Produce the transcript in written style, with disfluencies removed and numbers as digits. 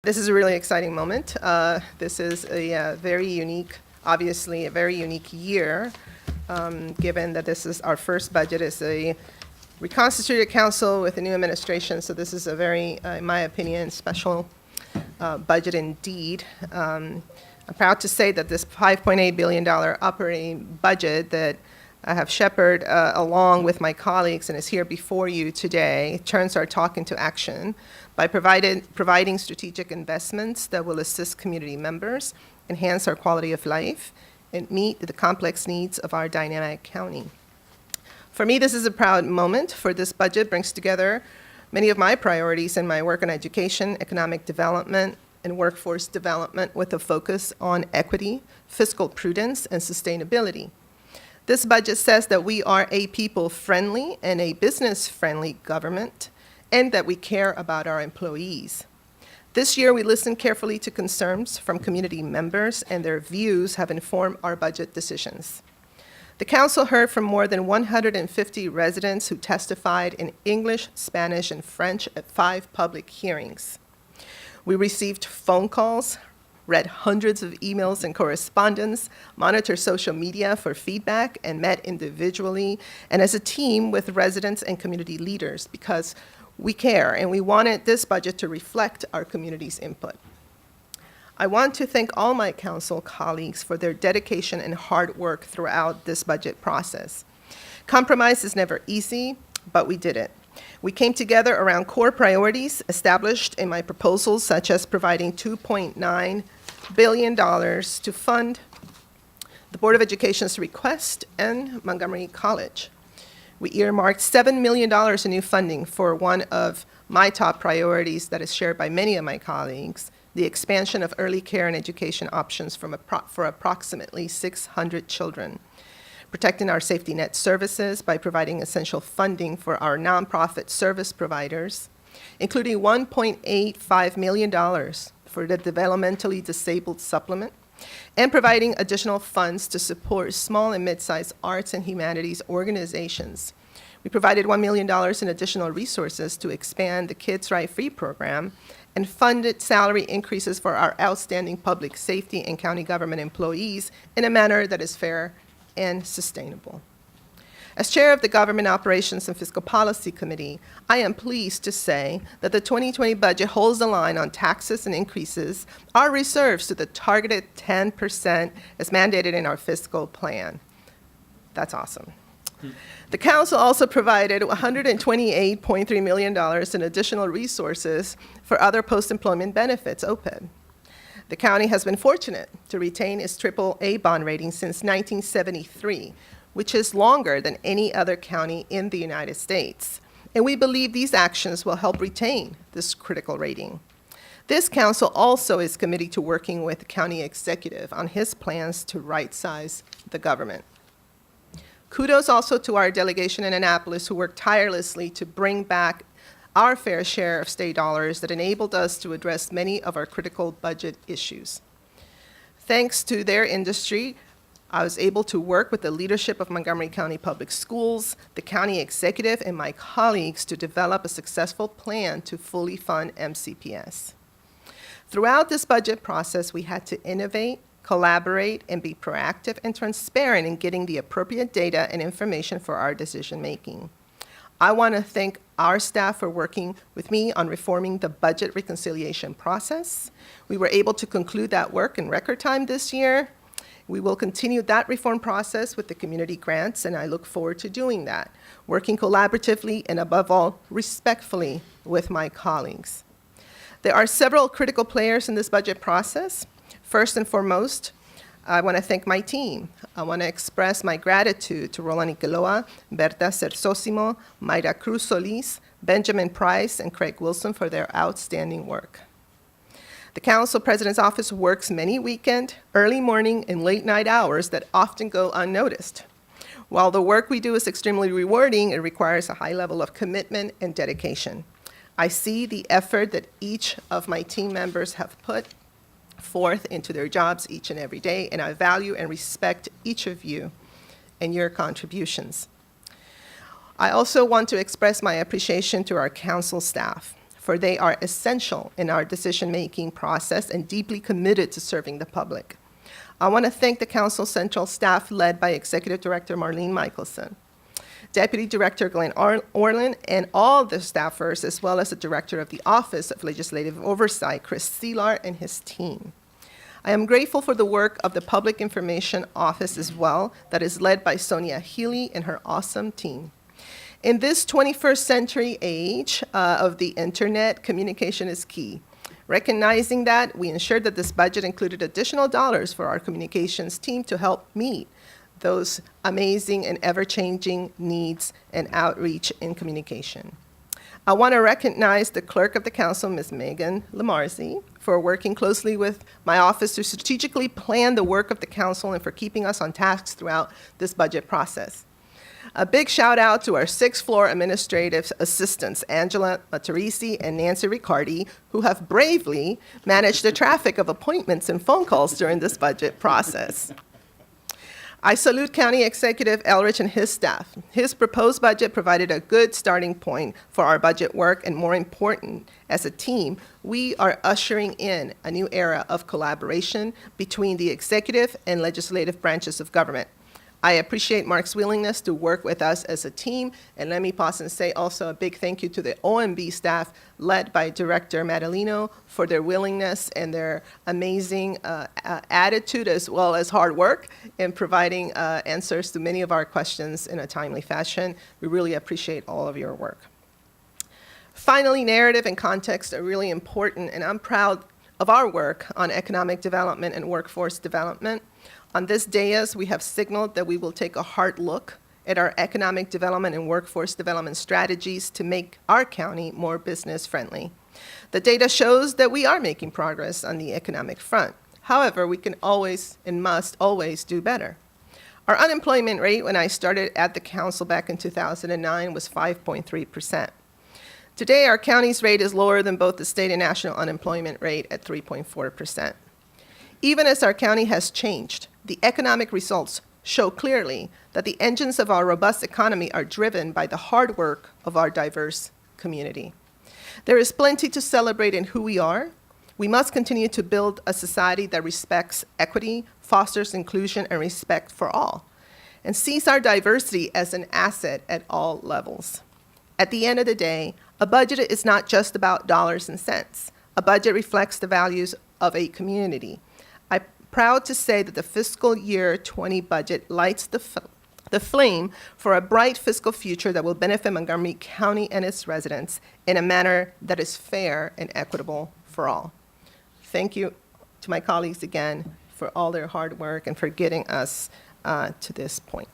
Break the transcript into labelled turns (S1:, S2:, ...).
S1: This is a really exciting moment. This is a very unique, obviously a very unique year, given that this is our first budget as a reconstituted council with a new administration. So this is a very, in my opinion, special budget indeed. I'm proud to say that this $5.8 billion operating budget that I have shepherded along with my colleagues and is here before you today turns our talk into action by providing strategic investments that will assist community members, enhance our quality of life, and meet the complex needs of our dynamic county. For me, this is a proud moment, for this budget brings together many of my priorities in my work on education, economic development, and workforce development with a focus on equity, fiscal prudence, and sustainability. This budget says that we are a people-friendly and a business-friendly government, and that we care about our employees. This year, we listened carefully to concerns from community members, and their views have informed our budget decisions. The council heard from more than 150 residents who testified in English, Spanish, and French at 5 public hearings. We received phone calls, read hundreds of emails and correspondence, monitored social media for feedback, and met individually and as a team with residents and community leaders because we care and we wanted this budget to reflect our community's input. I want to thank all my council colleagues for their dedication and hard work throughout this budget process. Compromise is never easy, but we did it. We came together around core priorities established in my proposals, such as providing $2.9 billion to fund the Board of Education's request and Montgomery College. We earmarked $7 million in new funding for one of my top priorities that is shared by many of my colleagues, the expansion of early care and education options for approximately 600 children, protecting our safety net services by providing essential funding for our nonprofit service providers, including $1.85 million for the developmentally disabled supplement, and providing additional funds to support small and mid-sized arts and humanities organizations. We provided $1 million in additional resources to expand the Kids Ride Free program and funded salary increases for our outstanding public safety and county government employees in a manner that is fair and sustainable. As chair of the Government Operations and Fiscal Policy Committee, I am pleased to say that the 2020 budget holds the line on taxes and increases our reserves to the targeted 10% as mandated in our fiscal plan. That's awesome. The council also provided $128.3 million in additional resources for other post-employment benefits, OPEB. The county has been fortunate to retain its AAA bond rating since 1973, which is longer than any other county in the United States. And we believe these actions will help retain this critical rating. This council also is committed to working with the county executive on his plans to right-size the government. Kudos also to our delegation in Annapolis who worked tirelessly to bring back our fair share of state dollars that enabled us to address many of our critical budget issues. Thanks to their industry, I was able to work with the leadership of Montgomery County Public Schools, the county executive, and my colleagues to develop a successful plan to fully fund MCPS. Throughout this budget process, we had to innovate, collaborate, and be proactive and transparent in getting the appropriate data and information for our decision-making. I want to thank our staff for working with me on reforming the budget reconciliation process. We were able to conclude that work in record time this year. We will continue that reform process with the community grants, and I look forward to doing that, working collaboratively and above all, respectfully with my colleagues. There are several critical players in this budget process. First and foremost, I want to thank my team. I want to express my gratitude to Roland Ikeloa, Berta Cersosimo, Mayra Cruz Solis, Benjamin Price, and Craig Wilson for their outstanding work. The Council President's Office works many weekend, early morning, and late night hours that often go unnoticed. While the work we do is extremely rewarding, it requires a high level of commitment and dedication. I see the effort that each of my team members have put forth into their jobs each and every day, and I value and respect each of you and your contributions. I also want to express my appreciation to our council staff for they are essential in our decision-making process and deeply committed to serving the public. I want to thank the Council Central staff led by Executive Director Marlene Michelson, Deputy Director Glenn Orland, and all the staffers, as well as the Director of the Office of Legislative Oversight, Chris Seelar, and his team. I am grateful for the work of the Public Information Office as well, that is led by Sonia Healy and her awesome team. In this 21st century age of the internet, communication is key. Recognizing that, we ensured that this budget included additional dollars for our communications team to help meet those amazing and ever-changing needs and outreach in communication. I want to recognize the Clerk of the Council, Ms. Megan Lamarzi, for working closely with my office to strategically plan the work of the Council and for keeping us on task throughout this budget process. A big shout out to our sixth floor administrative assistants, Angela Matarisi and Nancy Riccardi, who have bravely managed the traffic of appointments and phone calls during this budget process. I salute County Executive Elrich and his staff. His proposed budget provided a good starting point for our budget work, and more important, as a team, we are ushering in a new era of collaboration between the executive and legislative branches of government. I appreciate Mark's willingness to work with us as a team, and let me pause and say also a big thank you to the OMB staff led by Director Madalino for their willingness and their amazing attitude as well as hard work in providing answers to many of our questions in a timely fashion. We really appreciate all of your work. Finally, narrative and context are really important, and I'm proud of our work on economic development and workforce development. On this dais, we have signaled that we will take a hard look at our economic development and workforce development strategies to make our county more business-friendly. The data shows that we are making progress on the economic front. However, we can always and must always do better. Our unemployment rate when I started at the council back in 2009 was 5.3%. Today, our county's rate is lower than both the state and national unemployment rate at 3.4%. Even as our county has changed, the economic results show clearly that the engines of our robust economy are driven by the hard work of our diverse community. There is plenty to celebrate in who we are. We must continue to build a society that respects equity, fosters inclusion, and respect for all, and sees our diversity as an asset at all levels. At the end of the day, a budget is not just about dollars and cents. A budget reflects the values of a community. I'm proud to say that the fiscal year 20 budget lights the flame for a bright fiscal future that will benefit Montgomery County and its residents in a manner that is fair and equitable for all. Thank you to my colleagues again for all their hard work and for getting us to this point.